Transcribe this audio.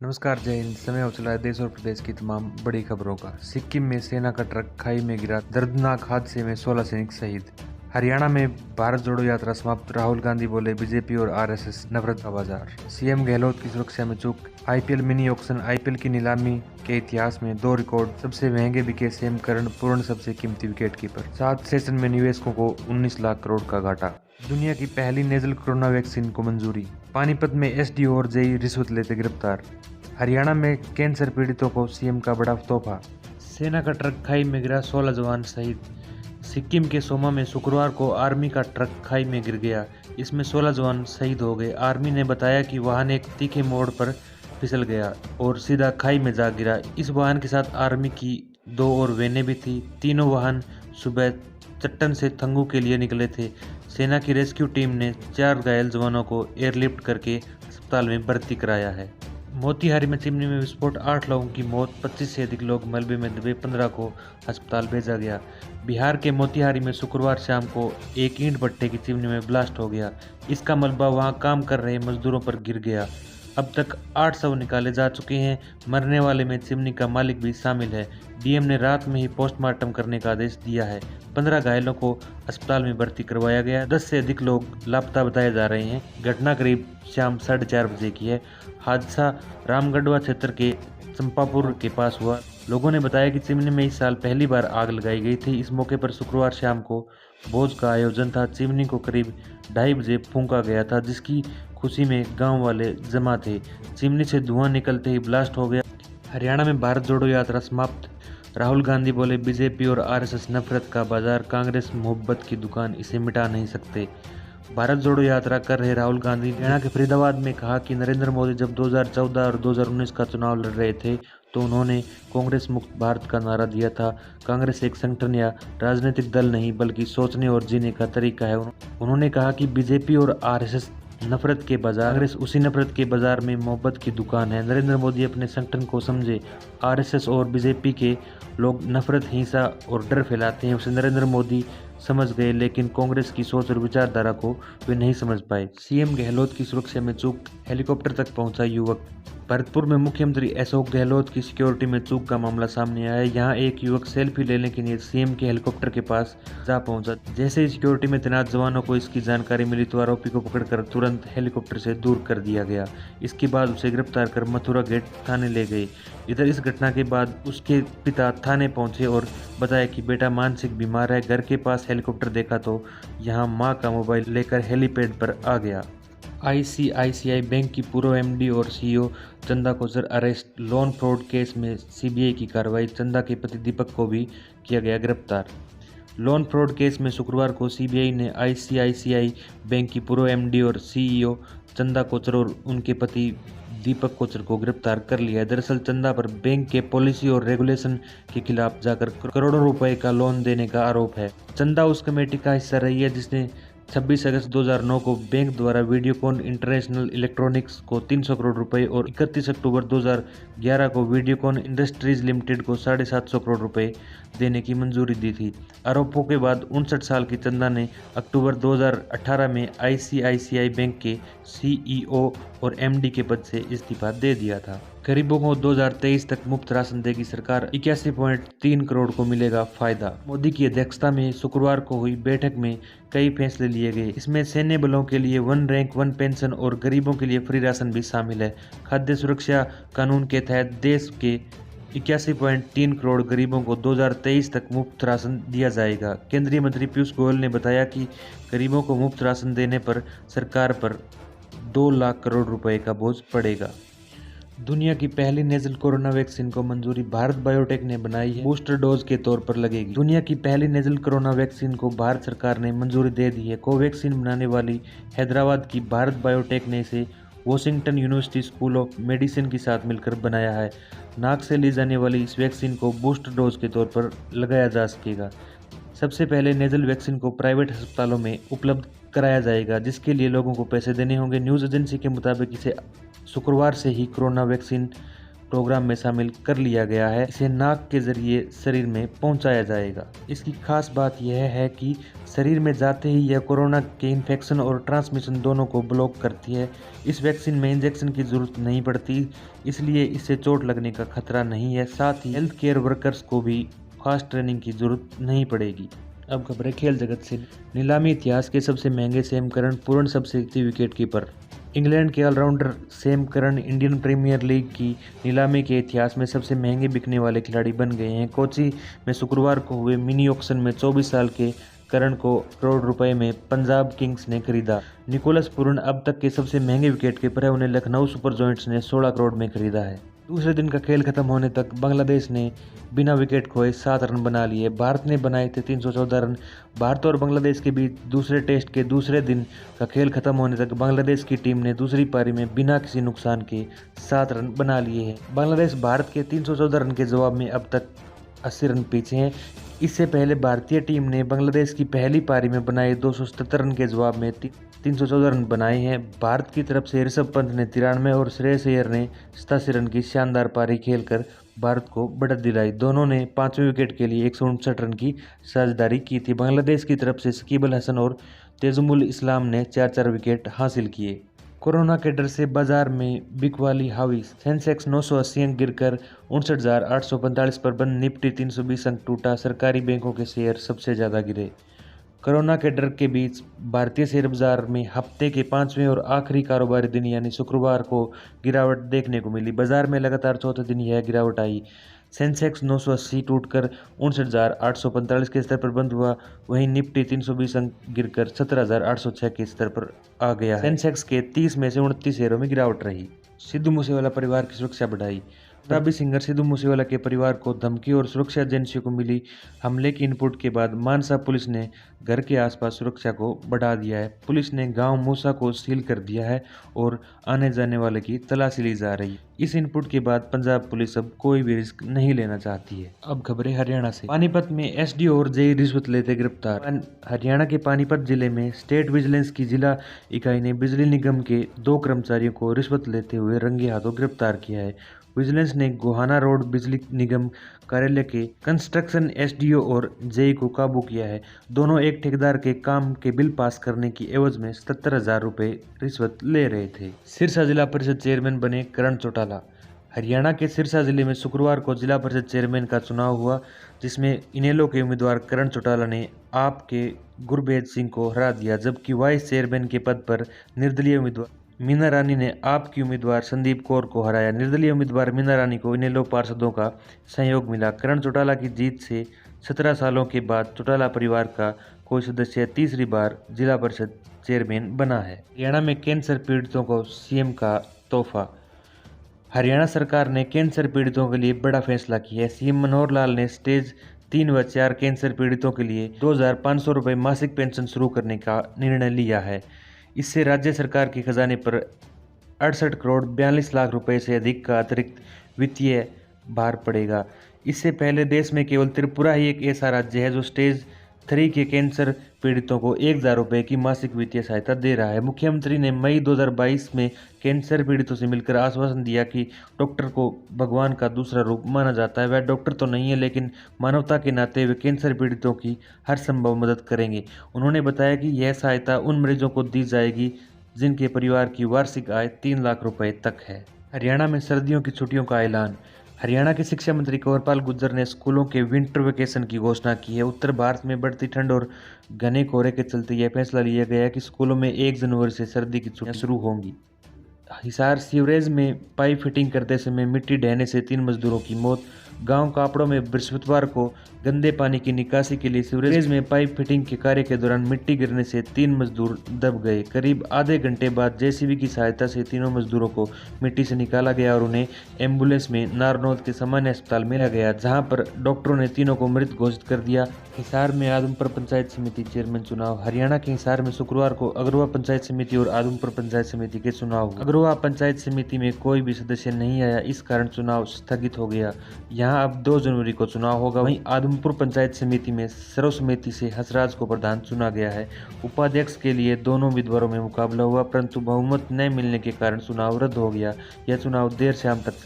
नमस्कार, जय हिंद। समय हो चला है देश और प्रदेश की तमाम बड़ी खबरों का। सिक्किम में सेना का ट्रक खाई में गिरा, दर्दनाक हादसे में 16 सैनिक शहीद। हरियाणा में भारत जोड़ो यात्रा समाप्त, राहुल गांधी बोले बीजेपी और आरएसएस नफरत का बाजार। सीएम गहलोत की सुरक्षा में चूक। आईपीएल मिनी ऑक्शन, आईपीएल की नीलामी के इतिहास में 2 रिकॉर्ड, सबसे महंगे बिके सेम करन, पूर्ण सबसे कीमती विकेटकीपर। 7 सेशन में निवेशकों को 19 लाख करोड़ का घाटा। दुनिया की पहली नेजल कोरोना वैक्सीन को मंजूरी। पानीपत में एसडीओ और जेई रिश्वत लेते गिरफ्तार। हरियाणा में कैंसर पीड़ितों को सीएम का बड़ा तोहफा। सेना का ट्रक खाई में गिरा, 16 जवान शहीद। सिक्किम के सोमा में शुक्रवार को आर्मी का ट्रक खाई में गिर गया। इसमें 16 जवान शहीद हो गए। आर्मी ने बताया कि वाहन एक तीखे मोड़ पर फिसल गया और सीधा खाई में जा गिरा। इस वाहन के साथ आर्मी की 2 और वैनें भी थी। तीनों वाहन सुबह चट्टन से थंगू के लिए निकले थे। सेना की रेस्क्यू टीम ने 4 घायल जवानों को एयरलिफ्ट करके अस्पताल में भर्ती कराया है। मोतिहारी में चिमनी में विस्फोट, 8 लोगों की मौत, 25 से अधिक लोग मलबे में दबे, 15 को अस्पताल भेजा गया। बिहार के मोतिहारी में शुक्रवार शाम को एक ईंट भट्टे की चिमनी में ब्लास्ट हो गया। इसका मलबा वहां काम कर रहे मजदूरों पर गिर गया। अब तक 8 शव निकाले जा चुके हैं। मरने वाले में चिमनी का मालिक भी शामिल है। डीएम ने रात में ही पोस्टमार्टम करने का आदेश दिया है। 15 घायलों को अस्पताल में भर्ती करवाया गया। 10 से अधिक लोग लापता बताए जा रहे हैं। घटना करीब शाम 4:30 बजे की है। हादसा रामगढ़वा क्षेत्र के चंपापुर के पास हुआ। लोगों ने बताया कि चिमनी में इस साल पहली बार आग लगाई गई थी। इस मौके पर शुक्रवार शाम को भोज का आयोजन था। चिमनी को करीब 2:30 बजे फूंका गया था, जिसकी खुशी में गांव वाले जमा थे। चिमनी से धुआं निकलते ही ब्लास्ट हो गया। हरियाणा में भारत जोड़ो यात्रा समाप्त। राहुल गांधी बोले बीजेपी और आरएसएस नफरत का बाजार, कांग्रेस मोहब्बत की दुकान, इसे मिटा नहीं सकते। भारत जोड़ो यात्रा कर रहे राहुल गांधी हरियाणा के फरीदाबाद में कहा कि नरेंद्र मोदी जब 2014 और 2019 का चुनाव लड़ रहे थे तो उन्होंने कांग्रेस मुक्त भारत का नारा दिया था। कांग्रेस एक संगठन या राजनीतिक दल नहीं बल्कि सोचने और जीने का तरीका है। उन्होंने कहा कि बीजेपी और आरएसएस नफरत के बाजार, कांग्रेस उसी नफरत के बाजार में मोहब्बत की दुकान है। नरेंद्र मोदी अपने संगठन को समझे। आरएसएस और बीजेपी के लोग नफरत, हिंसा और डर फैलाते हैं, उसे नरेंद्र मोदी समझ गए, लेकिन कांग्रेस की सोच और विचारधारा को वे नहीं समझ पाए। सीएम गहलोत की सुरक्षा में चूक, हेलीकॉप्टर तक पहुंचा युवक। भरतपुर में मुख्यमंत्री अशोक गहलोत की सिक्योरिटी में चूक का मामला सामने आया है। यहाँ एक युवक सेल्फी लेने के लिए सीएम के हेलीकॉप्टर के पास जा पहुंचा। जैसे ही सिक्योरिटी में तैनात जवानों को इसकी जानकारी मिली तो आरोपी को पकड़कर तुरंत हेलीकॉप्टर से दूर कर दिया गया। इसके बाद उसे गिरफ्तार कर मथुरा गेट थाने ले गए। इधर इस घटना के बाद उसके पिता थाने पहुंचे और बताया कि बेटा मानसिक बीमार है। घर के पास हेलीकॉप्टर देखा तो यहाँ मां का मोबाइल लेकर हेलीपैड पर आ गया। आईसीआईसीआई बैंक की पूर्व एमडी और CEO Chanda Kochhar arrest. Loan fraud case में सीबीआई की कार्रवाई। चंदा के पति दीपक को भी किया गया गिरफ्तार। लोन फ्रॉड केस में शुक्रवार को सीबीआई ने आईसीआईसीआई बैंक की पूर्व एमडी और सीईओ चंदा कोचर और उनके पति दीपक कोचर को गिरफ्तार कर लिया है। दरअसल चंदा पर बैंक के पॉलिसी और रेगुलेशन के खिलाफ जाकर करोड़ों रुपए का लोन देने का आरोप है। चंदा उस कमेटी का हिस्सा रही है जिसने 26 अगस्त 2009 को बैंक द्वारा वीडियोकॉन इंटरनेशनल इलेक्ट्रॉनिक्स को 300 करोड़ रुपए और 31 अक्टूबर 2011 को वीडियोकॉन इंडस्ट्रीज लिमिटेड को 750 करोड़ रुपए देने की मंजूरी दी थी। आरोपों के बाद 59 साल की चंदा ने अक्टूबर 2018 में आईसीआईसीआई बैंक के सीईओ और एमडी के पद से इस्तीफा दे दिया था। गरीबों को 2023 तक मुफ्त राशन देगी सरकार, 81.3 करोड़ को मिलेगा फायदा। मोदी की अध्यक्षता में शुक्रवार को हुई बैठक में कई फैसले लिए गए। इसमें सैन्य बलों के लिए 1 रैंक 1 पेंशन और गरीबों के लिए फ्री राशन भी शामिल है। खाद्य सुरक्षा कानून के तहत देश के 81.3 करोड़ गरीबों को 2023 तक मुफ्त राशन दिया जाएगा। केंद्रीय मंत्री पीयूष गोयल ने बताया कि गरीबों को मुफ्त राशन देने पर सरकार पर 2 लाख करोड़ रुपए का बोझ पड़ेगा। दुनिया की पहली नेजल कोरोना वैक्सीन को मंजूरी। भारत बायोटेक ने बनाई है, बूस्टर डोज के तौर पर लगेगी। दुनिया की पहली नेजल कोरोना वैक्सीन को भारत सरकार ने मंजूरी दे दी है। कोवैक्सीन बनाने वाली हैदराबाद की भारत बायोटेक ने इसे Washington university school of medicine के साथ मिलकर बनाया है। नाक से ली जाने वाली इस वैक्सीन को बूस्टर डोज के तौर पर लगाया जा सकेगा। सबसे पहले नेजल वैक्सीन को प्राइवेट अस्पतालों में उपलब्ध कराया जाएगा, जिसके लिए लोगों को पैसे देने होंगे। न्यूज़ एजेंसी के मुताबिक इसे शुक्रवार से ही कोरोना वैक्सीन प्रोग्राम में शामिल कर लिया गया है। इसे नाक के जरिए शरीर में पहुंचाया जाएगा। इसकी खास बात यह है कि शरीर में जाते ही यह कोरोना के इन्फेक्शन और ट्रांसमिशन दोनों को ब्लॉक करती है। इस वैक्सीन में इंजेक्शन की जरूरत नहीं पड़ती, इसलिए इससे चोट लगने का खतरा नहीं है। साथ ही हेल्थ केयर वर्कर्स को भी खास ट्रेनिंग की जरूरत नहीं पड़ेगी। अब खबरें खेल जगत से। नीलामी इतिहास के सबसे महंगे सैम करन पूर्ण सबसे विकेट कीपर। इंग्लैंड के all rounder Sam Curran Indian Premier League की नीलामी के इतिहास में सबसे महंगे बिकने वाले खिलाड़ी बन गए हैं। कोची में शुक्रवार को हुए मिनी ऑक्शन में 24 साल के करन को करोड़ रुपए में पंजाब किंग्स ने खरीदा। निकोलस पूरन अब तक के सबसे महंगे विकेट कीपर है, उन्हें लखनऊ सुपर जॉयंट्स ने 16 करोड़ में खरीदा है। दूसरे दिन का खेल खत्म होने तक बांग्लादेश ने बिना विकेट खोए 7 रन बना लिए। भारत ने बनाए थे 314 रन। भारत और बांग्लादेश के बीच दूसरे टेस्ट के दूसरे दिन का खेल खत्म होने तक बांग्लादेश की टीम ने दूसरी पारी में बिना किसी नुकसान के 7 रन बना लिए हैं। बांग्लादेश भारत के 314 रन के जवाब में अब तक 80 रन पीछे हैं। इससे पहले भारतीय टीम ने बांग्लादेश की पहली पारी में बनाए 277 रन के जवाब में 314 रन बनाए हैं। भारत की तरफ से ऋषभ पंत ने 93 और श्रेयस अय्यर ने 87 रन की शानदार पारी खेलकर भारत को बढ़त दिलाई। दोनों ने 5वें विकेट के लिए 159 रन की साझेदारी की थी। बांग्लादेश की तरफ से शकीब अल हसन और तेजुमुल इस्लाम ने 4-4 विकेट हासिल किए। कोरोना के डर से बाजार में बिकवाली हावी। सेंसेक्स 980 अंक गिरकर 59,845 पर बंद। निफ्टी 320 अंक टूटा। सरकारी बैंकों के शेयर सबसे ज्यादा गिरे। कोरोना के डर के बीच भारतीय शेयर बाजार में हफ्ते के 5वें और आखिरी कारोबारी दिन यानी शुक्रवार को गिरावट देखने को मिली। बाजार में लगातार चौथे दिन यह गिरावट आई। सेंसेक्स 980 टूटकर 59,845 के स्तर पर बंद हुआ। वहीं निफ्टी 320 अंक गिरकर 17,806 के स्तर पर आ गया। सेंसेक्स के 30 में से 29 शेयरों में गिरावट रही। सिद्धू मूसेवाला परिवार की सुरक्षा बढ़ाई। पंजाबी सिंगर सिद्धू मूसेवाला के परिवार को धमकी और सुरक्षा एजेंसियों को मिली हमले की इनपुट के बाद मानसा पुलिस ने घर के आसपास सुरक्षा को बढ़ा दिया है। पुलिस ने गांव मूसा को सील कर दिया है और आने जाने वाले की तलाशी ली जा रही है। इस इनपुट के बाद पंजाब पुलिस अब कोई भी रिस्क नहीं लेना चाहती है। अब खबरें हरियाणा से। पानीपत में एसडीओ और जेई रिश्वत लेते गिरफ्तार। हरियाणा के पानीपत जिले में स्टेट विजिलेंस की जिला इकाई ने बिजली निगम के 2 कर्मचारियों को रिश्वत लेते हुए रंगे हाथों गिरफ्तार किया है। विजिलेंस ने गोहाना रोड बिजली निगम कार्यालय के कंस्ट्रक्शन एसडीओ और जेई को काबू किया है। दोनों एक ठेकेदार के काम के बिल पास करने की एवज में 77,000 रुपये रिश्वत ले रहे थे। सिरसा जिला परिषद चेयरमैन बने करण चौटाला। हरियाणा के सिरसा जिले में शुक्रवार को जिला परिषद चेयरमैन का चुनाव हुआ, जिसमें इनेलो के उम्मीदवार करण चौटाला ने आप के गुरबेज सिंह को हरा दिया, जबकि वाइस चेयरमैन के पद पर निर्दलीय उम्मीदवार मीना रानी ने आपकी उम्मीदवार संदीप कौर को हराया। निर्दलीय उम्मीदवार मीना रानी को इनेलो पार्षदों का सहयोग मिला। करण चौटाला की जीत से 17 सालों के बाद चौटाला परिवार का कोई सदस्य तीसरी बार जिला परिषद चेयरमैन बना है। हरियाणा में कैंसर पीड़ितों को सीएम का तोहफा। हरियाणा सरकार ने कैंसर पीड़ितों के लिए बड़ा फैसला किया है। सीएम मनोहर लाल ने स्टेज 3 व 4 कैंसर पीड़ितों के लिए 2,500 रुपये मासिक पेंशन शुरू करने का निर्णय लिया है। इससे राज्य सरकार के खजाने पर 68 करोड़ 42 लाख रुपए से अधिक का अतिरिक्त वित्तीय भार पड़ेगा। इससे पहले देश में केवल त्रिपुरा ही एक ऐसा राज्य है जो स्टेज 3 के कैंसर पीड़ितों को 1,000 रुपये की मासिक वित्तीय सहायता दे रहा है। मुख्यमंत्री ने मई 2022 में कैंसर पीड़ितों से मिलकर आश्वासन दिया कि डॉक्टर को भगवान का दूसरा रूप माना जाता है। वह डॉक्टर तो नहीं है, लेकिन मानवता के नाते वे कैंसर पीड़ितों की हर संभव मदद करेंगे। उन्होंने बताया कि यह सहायता उन मरीजों को दी जाएगी जिनके परिवार की वार्षिक आय 3 लाख रुपए तक है। हरियाणा में सर्दियों की छुट्टियों का ऐलान। हरियाणा के शिक्षा मंत्री कंवरपाल गुर्जर ने स्कूलों के विंटर वेकेशन की घोषणा की है। उत्तर भारत में बढ़ती ठंड और घने कोहरे के चलते यह फैसला लिया गया है कि स्कूलों में 1 जनवरी से सर्दी की छुट्टियां शुरू होंगी। हिसार सीवरेज में पाइप फिटिंग करते समय मिट्टी ढहने से 3 मजदूरों की मौत। गांव कापड़ों में बृहस्पतिवार को गंदे पानी की निकासी के लिए सीवरेज में पाइप फिटिंग के कार्य के दौरान मिट्टी गिरने से 3 मजदूर दब गए। करीब आधे घंटे बाद जेसीबी की सहायता से तीनों मजदूरों को मिट्टी से निकाला गया और उन्हें एम्बुलेंस में नारनौल के सामान्य अस्पताल में लाया गया, जहां पर डॉक्टरों ने तीनों को मृत घोषित कर दिया। हिसार में आदमपुर पंचायत समिति चेयरमैन चुनाव। हरियाणा के हिसार में शुक्रवार को अग्रवा पंचायत समिति और आदमपुर पंचायत समिति के चुनाव हुए। अग्रवा पंचायत समिति में कोई भी सदस्य नहीं आया, इस कारण चुनाव स्थगित हो गया। यहाँ अब 2 जनवरी को चुनाव होगा। वहीं आदमपुर पंचायत समिति में सर्वसम्मति से हंसराज को प्रधान चुना गया है। उपाध्यक्ष के लिए दोनों उम्मीदवारों में मुकाबला हुआ, परंतु बहुमत न मिलने के कारण चुनाव रद्द हो गया। यह चुनाव देर शाम तक